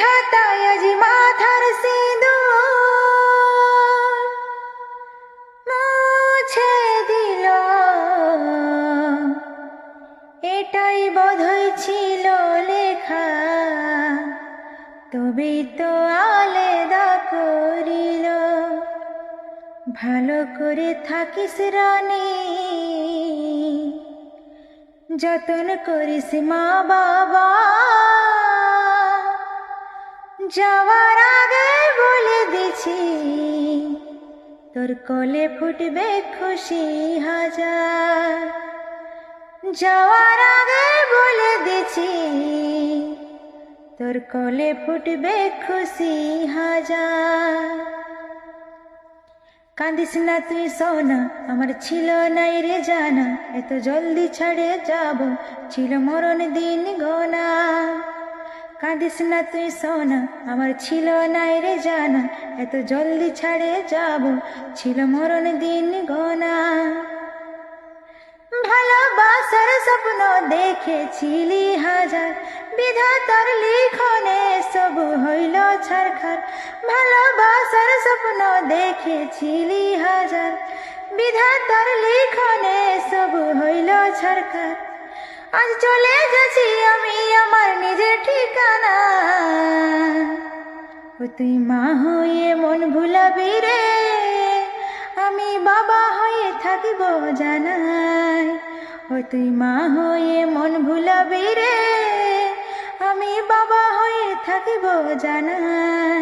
বিধাতায় আজ মাথার সিঁদুর মুছে দিল, এটাই বোধহয় ছিল লেখা, তবেই তো আলাদা করিল। ভালো করে থাকিস রানী, যতন করিস মা বাবা, যাওয়ার আগে বলে দিছি তোর কোলে ফুটবে খুশি হাজার। যাওয়ার আগে বলে দিছি তোর কোলে ফুটবে খুশি হাজার। কাঁদিস না তুই সোনা, আমার ছিল নাই রে জানা, এত জলদি ছেড়ে যাব ছিল মরণ দিন গোনা। কাঁদিস না তুই সোনা, আমার ছিল নাই রে জানা, এত জলদি ছেড়ে যাব ছিল মরণ দিন গোনা। ভালোবাসার স্বপ্ন দেখেছিলি হাজার, বিধাতার লিখনে সব হইল ছারখার। ভালোবাসার স্বপ্ন দেখেছিলি হাজার, বিধাতার লিখনে সব হইল ছারখার। আজ চলে যাচ্ছি আমি আমার নিজের ঠিকানা, ও তুই মা হয়ে মন ভুলাবি রে, আমি বাবা হয়ে থাকিব জানাই। ও তুই মা হয়ে মন ভুলাবি রে, আমি বাবা হয়ে থাকিব জানাই।